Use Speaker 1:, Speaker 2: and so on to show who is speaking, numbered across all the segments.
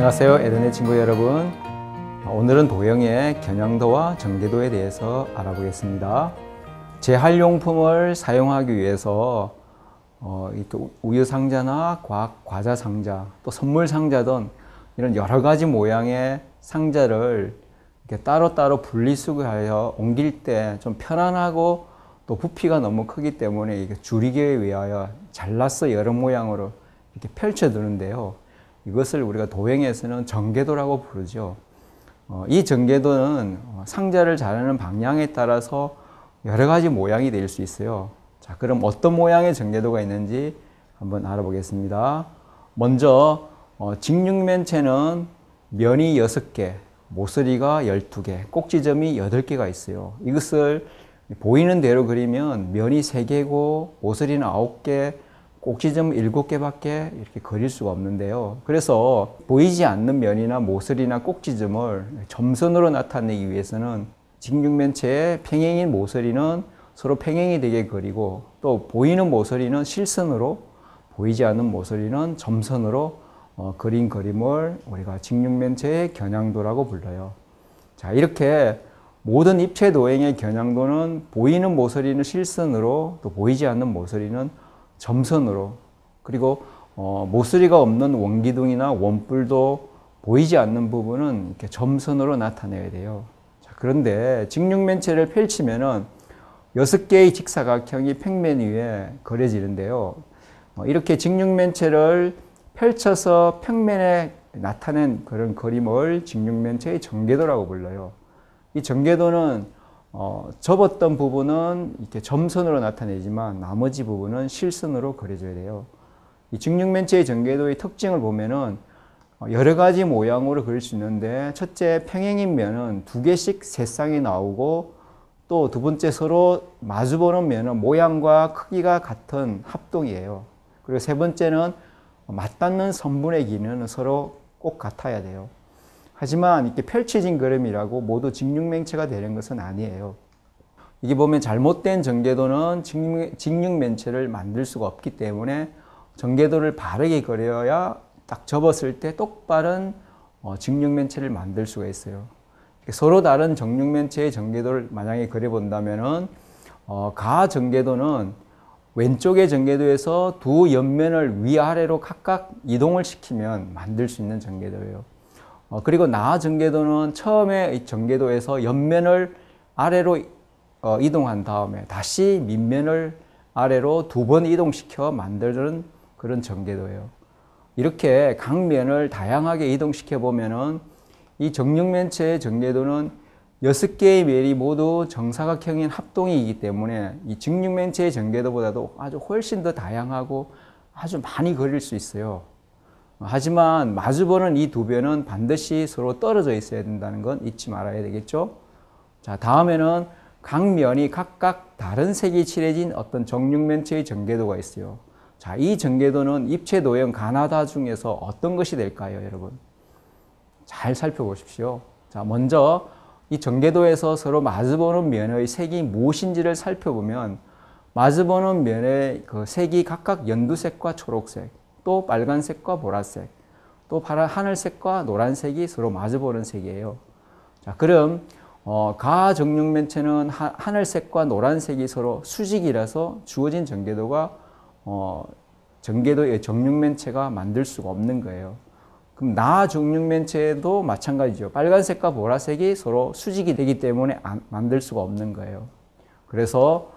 Speaker 1: 안녕하세요, 에덴의 친구 여러분. 오늘은 도형의 겨냥도와 정제도에 대해서 알아보겠습니다. 재활용품을 사용하기 위해서 이렇게 우유 상자나 과자 상자, 또 선물 상자 등 이런 여러 가지 모양의 상자를 이렇게 따로따로 분리수거하여 옮길 때 좀 편안하고 또 부피가 너무 크기 때문에 이게 줄이기 위하여 잘라서 여러 모양으로 이렇게 펼쳐두는데요. 이것을 우리가 도형에서는 정제도라고 부르죠. 이 정제도는 상자를 자르는 방향에 따라서 여러 가지 모양이 될 수 있어요. 자, 그럼 어떤 모양의 정제도가 있는지 한번 알아보겠습니다. 먼저 직육면체는 면이 6개, 모서리가 12개, 꼭지점이 8개가 있어요. 이것을 보이는 대로 그리면 면이 3개고 모서리는 9개, 꼭지점 7개밖에 이렇게 그릴 수가 없는데요. 그래서 보이지 않는 면이나 모서리나 꼭지점을 점선으로 나타내기 위해서는 직육면체의 평행인 모서리는 서로 평행이 되게 그리고 또 보이는 모서리는 실선으로, 보이지 않는 모서리는 점선으로 그린 그림을 우리가 직육면체의 겨냥도라고 불러요. 자, 이렇게 모든 입체 도형의 겨냥도는 보이는 모서리는 실선으로, 또 보이지 않는 모서리는 점선으로, 그리고 모서리가 없는 원기둥이나 원뿔도 보이지 않는 부분은 이렇게 점선으로 나타내야 돼요. 자, 그런데 직육면체를 펼치면은 6개의 직사각형이 평면 위에 그려지는데요. 이렇게 직육면체를 펼쳐서 평면에 나타낸 그런 그림을 직육면체의 정제도라고 불러요. 이 정제도는 접었던 부분은 이렇게 점선으로 나타내지만 나머지 부분은 실선으로 그려줘야 돼요. 이 직육면체의 정제도의 특징을 보면은 여러 가지 모양으로 그릴 수 있는데, 첫째 평행인 면은 2개씩 세 쌍이 나오고, 또 두 번째 서로 마주보는 면은 모양과 크기가 같은 합동이에요. 그리고 세 번째는 맞닿는 선분의 길이는 서로 꼭 같아야 돼요. 하지만 이렇게 펼쳐진 그림이라고 모두 직육면체가 되는 것은 아니에요. 이게 보면 잘못된 정제도는 직육면체를 만들 수가 없기 때문에 정제도를 바르게 그려야 딱 접었을 때 똑바른 직육면체를 만들 수가 있어요. 서로 다른 정육면체의 정제도를 만약에 그려본다면은 가정제도는 왼쪽의 정제도에서 두 옆면을 위아래로 각각 이동을 시키면 만들 수 있는 정제도예요. 그리고 나정제도는 처음에 정제도에서 옆면을 아래로 이동한 다음에 다시 밑면을 아래로 2번 이동시켜 만드는 그런 정제도예요. 이렇게 각 면을 다양하게 이동시켜 보면은 이 정육면체의 정제도는 6개의 면이 모두 정사각형인 합동이기 때문에 이 직육면체의 정제도보다도 아주 훨씬 더 다양하고 아주 많이 그릴 수 있어요. 하지만 마주보는 이 두 변은 반드시 서로 떨어져 있어야 된다는 건 잊지 말아야 되겠죠. 자, 다음에는 각 면이 각각 다른 색이 칠해진 어떤 정육면체의 정제도가 있어요. 자, 이 정제도는 입체 도형 가나다 중에서 어떤 것이 될까요, 여러분? 잘 살펴보십시오. 자, 먼저 이 정제도에서 서로 마주보는 면의 색이 무엇인지를 살펴보면, 마주보는 면의 그 색이 각각 연두색과 초록색, 또 빨간색과 보라색, 또 파란 하늘색과 노란색이 서로 마주보는 색이에요. 자, 그럼 가정육면체는 하늘색과 노란색이 서로 수직이라서 주어진 정제도가 정제도의 정육면체가 만들 수가 없는 거예요. 그럼 나정육면체도 마찬가지죠. 빨간색과 보라색이 서로 수직이 되기 때문에 만들 수가 없는 거예요. 그래서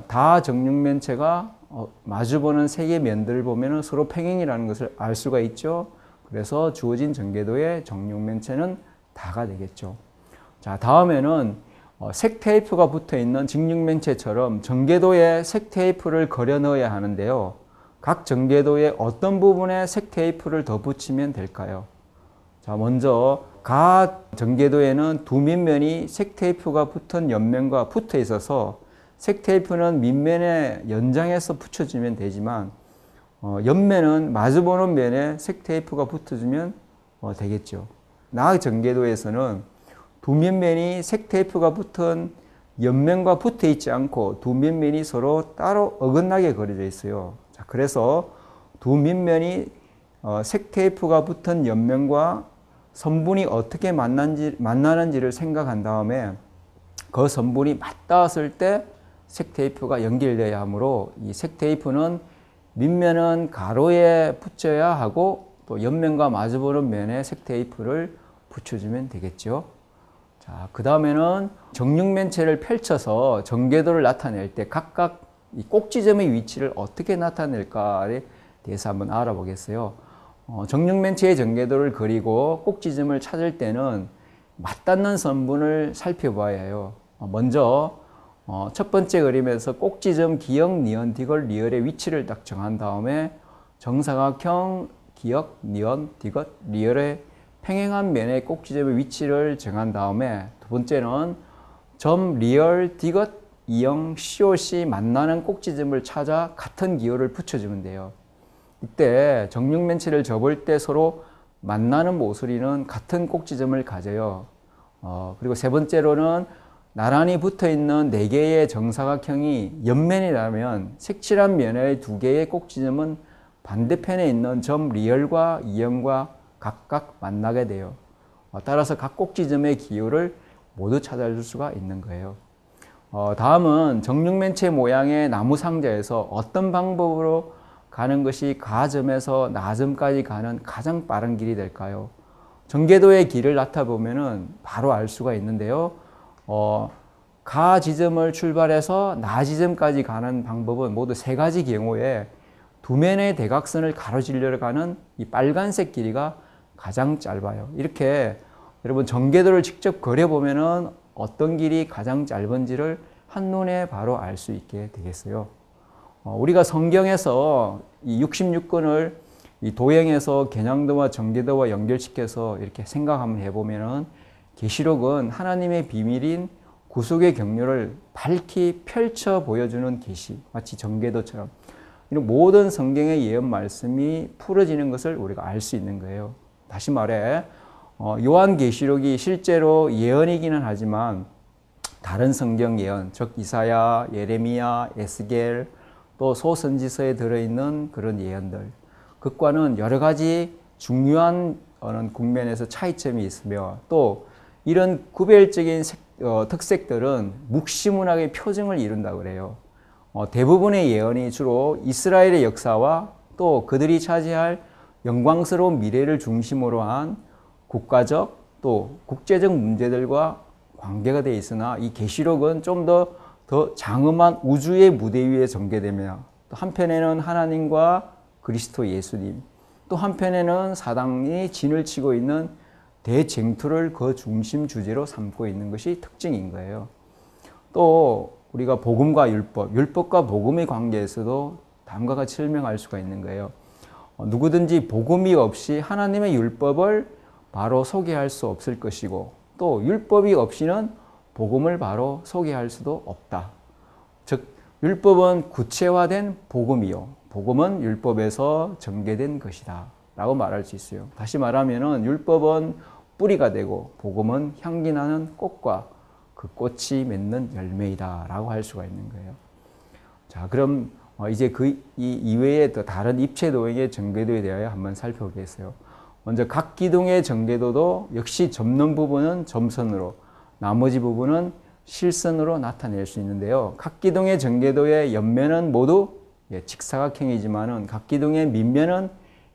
Speaker 1: 다정육면체가 마주보는 세 개의 면들을 보면 서로 평행이라는 것을 알 수가 있죠. 그래서 주어진 정제도의 정육면체는 다가 되겠죠. 자, 다음에는 색 테이프가 붙어 있는 직육면체처럼 정제도에 색 테이프를 걸어 넣어야 하는데요. 각 정제도의 어떤 부분에 색 테이프를 더 붙이면 될까요? 자, 먼저 각 정제도에는 두 밑면이 색 테이프가 붙은 옆면과 붙어 있어서 색 테이프는 밑면에 연장해서 붙여주면 되지만 옆면은 마주보는 면에 색 테이프가 붙어주면 되겠죠. 나 정제도에서는 두 밑면이 색 테이프가 붙은 옆면과 붙어 있지 않고 두 밑면이 서로 따로 어긋나게 그려져 있어요. 자, 그래서 두 밑면이 색테이프가 붙은 옆면과 선분이 어떻게 만나는지를 생각한 다음에 그 선분이 맞닿았을 때 색테이프가 연결되어야 하므로 이 색테이프는 밑면은 가로에 붙여야 하고 또 옆면과 마주보는 면에 색테이프를 붙여주면 되겠죠. 자, 그 다음에는 정육면체를 펼쳐서 전개도를 나타낼 때 각각 이 꼭지점의 위치를 어떻게 나타낼까에 대해서 한번 알아보겠어요. 정육면체의 전개도를 그리고 꼭지점을 찾을 때는 맞닿는 선분을 살펴봐야 해요. 먼저 첫 번째 그림에서 꼭지점 기역, 니은, 디귿, 리을의 위치를 딱 정한 다음에 정사각형, 기역, 니은, 디귿, 리을의 평행한 면의 꼭지점의 위치를 정한 다음에 두 번째는 점, 리을, 디귿, 이형, COC 만나는 꼭지점을 찾아 같은 기호를 붙여주면 돼요. 이때 정육면체를 접을 때 서로 만나는 모서리는 같은 꼭지점을 가져요. 그리고 세 번째로는 나란히 붙어있는 4개의 정사각형이 옆면이라면 색칠한 면의 2개의 꼭지점은 반대편에 있는 점 리얼과 이형과 각각 만나게 돼요. 따라서 각 꼭지점의 기호를 모두 찾아줄 수가 있는 거예요. 다음은 정육면체 모양의 나무 상자에서 어떤 방법으로 가는 것이 가점에서 나점까지 가는 가장 빠른 길이 될까요? 전개도의 길을 나타보면은 바로 알 수가 있는데요. 가 지점을 출발해서 나 지점까지 가는 방법은 모두 3가지 경우에 두 면의 대각선을 가로질러 가는 이 빨간색 길이가 가장 짧아요. 이렇게 여러분 전개도를 직접 그려보면은 어떤 길이 가장 짧은지를 한눈에 바로 알 수 있게 되겠어요. 우리가 성경에서 이 66권을 이 도형에서 겨냥도와 전개도와 연결시켜서 이렇게 생각 한번 해보면은 계시록은 하나님의 비밀인 구속의 경륜을 밝히 펼쳐 보여주는 계시, 마치 전개도처럼 이런 모든 성경의 예언 말씀이 풀어지는 것을 우리가 알 수 있는 거예요. 다시 말해 요한계시록이 실제로 예언이기는 하지만 다른 성경 예언, 즉 이사야, 예레미야, 에스겔, 또 소선지서에 들어있는 그런 예언들, 그과는 여러 가지 중요한 국면에서 차이점이 있으며 또 이런 구별적인 특색들은 묵시문학의 표징을 이룬다고 그래요. 대부분의 예언이 주로 이스라엘의 역사와 또 그들이 차지할 영광스러운 미래를 중심으로 한 국가적 또 국제적 문제들과 관계가 되어 있으나 이 계시록은 좀 더 장엄한 우주의 무대 위에 전개되며 또 한편에는 하나님과 그리스도 예수님, 또 한편에는 사단이 진을 치고 있는 대쟁투를 그 중심 주제로 삼고 있는 것이 특징인 거예요. 또 우리가 복음과 율법, 율법과 복음의 관계에서도 다음과 같이 설명할 수가 있는 거예요. 누구든지 복음이 없이 하나님의 율법을 바로 소개할 수 없을 것이고 또 율법이 없이는 복음을 바로 소개할 수도 없다. 즉 율법은 구체화된 복음이요, 복음은 율법에서 전개된 것이다 라고 말할 수 있어요. 다시 말하면 율법은 뿌리가 되고 복음은 향기 나는 꽃과 그 꽃이 맺는 열매이다 라고 할 수가 있는 거예요. 자, 그럼 이제 이 이외의 또 다른 입체도형의 전개도에 대하여 한번 살펴보겠어요. 먼저 각 기둥의 전개도도 역시 접는 부분은 점선으로, 나머지 부분은 실선으로 나타낼 수 있는데요. 각 기둥의 전개도의 옆면은 모두 직사각형이지만은 각 기둥의 밑면은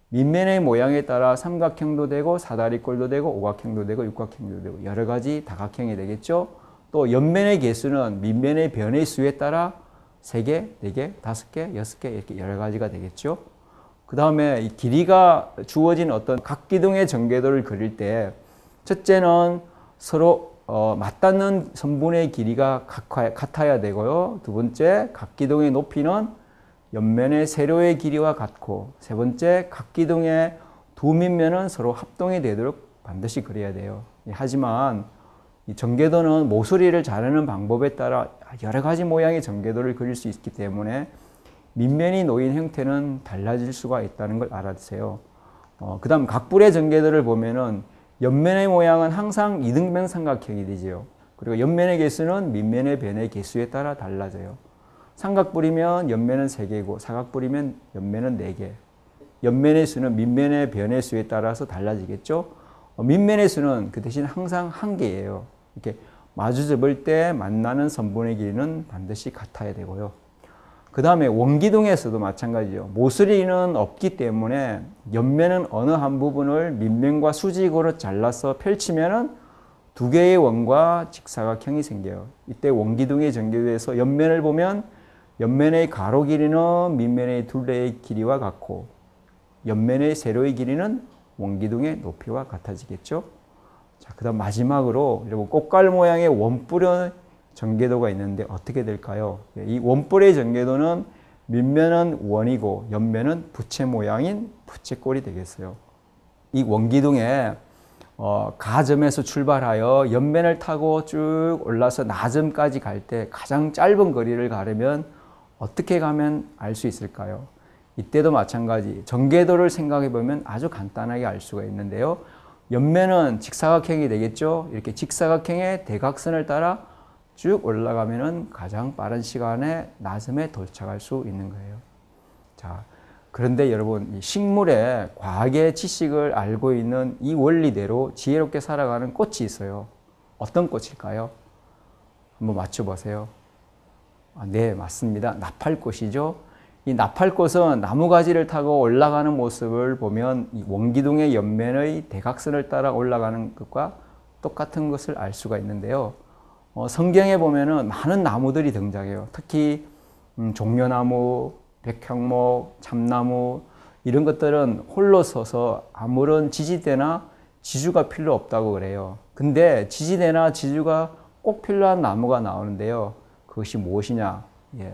Speaker 1: 밑면의 모양에 따라 삼각형도 되고 사다리꼴도 되고 오각형도 되고 육각형도 되고 여러 가지 다각형이 되겠죠. 또 옆면의 개수는 밑면의 변의 수에 따라 3개, 4개, 5개, 6개 이렇게 여러 가지가 되겠죠. 그 다음에 이 길이가 주어진 어떤 각 기둥의 전개도를 그릴 때 첫째는 서로 맞닿는 선분의 길이가 같아야 되고요. 두 번째, 각 기둥의 높이는 옆면의 세로의 길이와 같고, 세 번째, 각 기둥의 두 밑면은 서로 합동이 되도록 반드시 그려야 돼요. 하지만 이 전개도는 모서리를 자르는 방법에 따라 여러 가지 모양의 전개도를 그릴 수 있기 때문에 밑면이 놓인 형태는 달라질 수가 있다는 걸 알아두세요. 그 다음 각불의 전개도를 보면은 옆면의 모양은 항상 이등변 삼각형이 되지요. 그리고 옆면의 개수는 밑면의 변의 개수에 따라 달라져요. 삼각뿔이면 옆면은 3개고 사각뿔이면 옆면은 4개. 옆면의 수는 밑면의 변의 수에 따라서 달라지겠죠. 밑면의 수는 그 대신 항상 한 개예요. 이렇게 마주 접을 때 만나는 선분의 길이는 반드시 같아야 되고요. 그 다음에 원기둥에서도 마찬가지죠. 모서리는 없기 때문에 옆면은 어느 한 부분을 밑면과 수직으로 잘라서 펼치면은 두 개의 원과 직사각형이 생겨요. 이때 원기둥의 전개도에서 옆면을 보면 옆면의 가로 길이는 밑면의 둘레의 길이와 같고 옆면의 세로의 길이는 원기둥의 높이와 같아지겠죠. 자, 그 다음 마지막으로 여러분 꽃갈 모양의 원뿔의 전개도가 있는데 어떻게 될까요? 이 원뿔의 전개도는 밑면은 원이고 옆면은 부채 모양인 부채꼴이 되겠어요. 이 원기둥에 가점에서 출발하여 옆면을 타고 쭉 올라서 나점까지 갈 때 가장 짧은 거리를 가려면 어떻게 가면 알 수 있을까요? 이때도 마찬가지 전개도를 생각해 보면 아주 간단하게 알 수가 있는데요. 옆면은 직사각형이 되겠죠. 이렇게 직사각형의 대각선을 따라 쭉 올라가면은 가장 빠른 시간에 나점에 도착할 수 있는 거예요. 자, 그런데 여러분, 이 식물의 과학의 지식을 알고 있는 이 원리대로 지혜롭게 살아가는 꽃이 있어요. 어떤 꽃일까요? 한번 맞춰보세요. 네, 맞습니다. 나팔꽃이죠. 이 나팔꽃은 나무가지를 타고 올라가는 모습을 보면 이 원기둥의 옆면의 대각선을 따라 올라가는 것과 똑같은 것을 알 수가 있는데요. 성경에 보면은 많은 나무들이 등장해요. 특히 종려나무, 백향목, 참나무 이런 것들은 홀로 서서 아무런 지지대나 지주가 필요 없다고 그래요. 근데 지지대나 지주가 꼭 필요한 나무가 나오는데요. 그것이 무엇이냐? 예.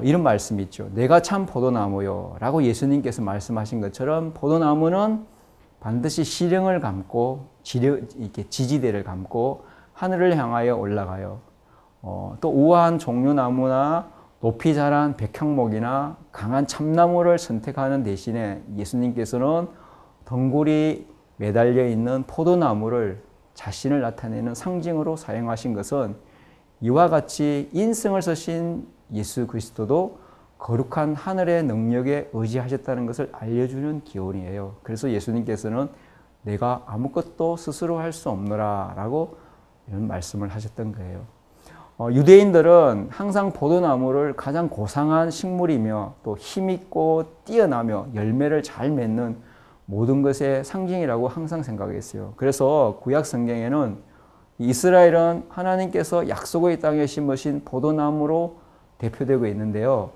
Speaker 1: 이런 말씀이 있죠. 내가 참 포도나무요 라고 예수님께서 말씀하신 것처럼 포도나무는 반드시 시령을 감고 이렇게 지지대를 감고 하늘을 향하여 올라가요. 또 우아한 종려나무나 높이 자란 백향목이나 강한 참나무를 선택하는 대신에 예수님께서는 덩굴이 매달려 있는 포도나무를 자신을 나타내는 상징으로 사용하신 것은 이와 같이 인성을 쓰신 예수 그리스도도 거룩한 하늘의 능력에 의지하셨다는 것을 알려주는 기원이에요. 그래서 예수님께서는 내가 아무것도 스스로 할 수 없노라 라고 이런 말씀을 하셨던 거예요. 유대인들은 항상 포도나무를 가장 고상한 식물이며 또 힘있고 뛰어나며 열매를 잘 맺는 모든 것의 상징이라고 항상 생각했어요. 그래서 구약 성경에는 이스라엘은 하나님께서 약속의 땅에 심으신 포도나무로 대표되고 있는데요.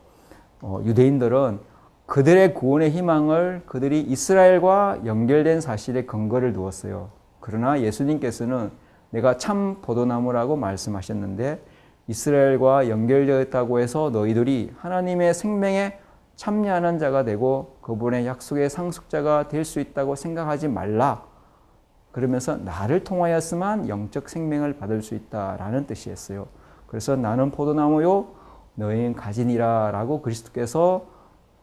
Speaker 1: 유대인들은 그들의 구원의 희망을 그들이 이스라엘과 연결된 사실에 근거를 두었어요. 그러나 예수님께서는 내가 참 포도나무라고 말씀하셨는데 이스라엘과 연결되었다고 해서 너희들이 하나님의 생명에 참여하는 자가 되고 그분의 약속의 상속자가 될 수 있다고 생각하지 말라. 그러면서 나를 통하여서만 영적 생명을 받을 수 있다라는 뜻이었어요. 그래서 나는 포도나무요 너희는 가지니라 라고 그리스도께서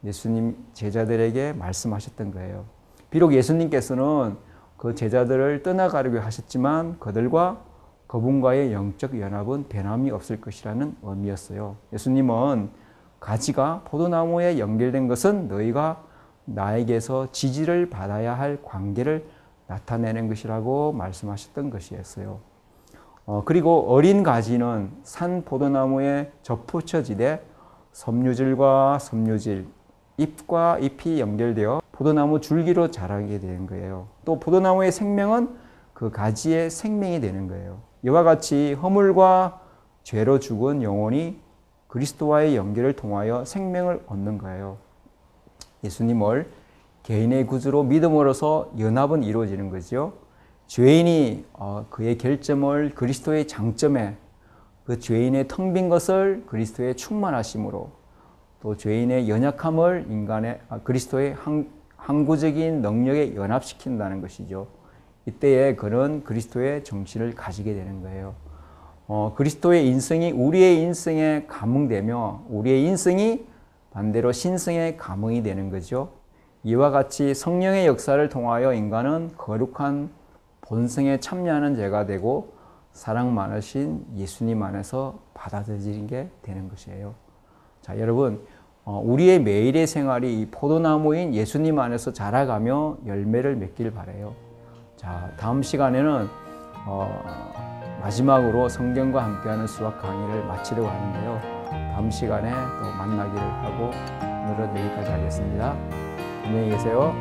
Speaker 1: 예수님 제자들에게 말씀하셨던 거예요. 비록 예수님께서는 그 제자들을 떠나가려고 하셨지만 그들과 그분과의 영적 연합은 변함이 없을 것이라는 의미였어요. 예수님은 가지가 포도나무에 연결된 것은 너희가 나에게서 지지를 받아야 할 관계를 나타내는 것이라고 말씀하셨던 것이었어요. 그리고 어린 가지는 산 포도나무에 접붙여지되 섬유질과 섬유질, 잎과 잎이 연결되어 포도나무 줄기로 자라게 되는 거예요. 또 포도나무의 생명은 그 가지의 생명이 되는 거예요. 이와 같이 허물과 죄로 죽은 영혼이 그리스도와의 연결을 통하여 생명을 얻는 거예요. 예수님을 개인의 구주로 믿음으로써 연합은 이루어지는 거죠. 죄인이 그의 결점을 그리스도의 장점에 그 죄인의 텅 빈 것을 그리스도의 충만하심으로 또 죄인의 연약함을 그리스도의 항구적인 능력에 연합시킨다는 것이죠. 이때에 그는 그리스도의 정신을 가지게 되는 거예요. 그리스도의 인성이 우리의 인성에 감응되며 우리의 인성이 반대로 신성의 감응이 되는 거죠. 이와 같이 성령의 역사를 통하여 인간은 거룩한 본성에 참여하는 자가 되고 사랑 많으신 예수님 안에서 받아들이게 되는 것이에요. 자, 여러분, 우리의 매일의 생활이 이 포도나무인 예수님 안에서 자라가며 열매를 맺길 바라요. 자, 다음 시간에는 마지막으로 성경과 함께하는 수학 강의를 마치려고 하는데요. 다음 시간에 또 만나기를 하고 오늘은 여기까지 하겠습니다. 안녕히 계세요.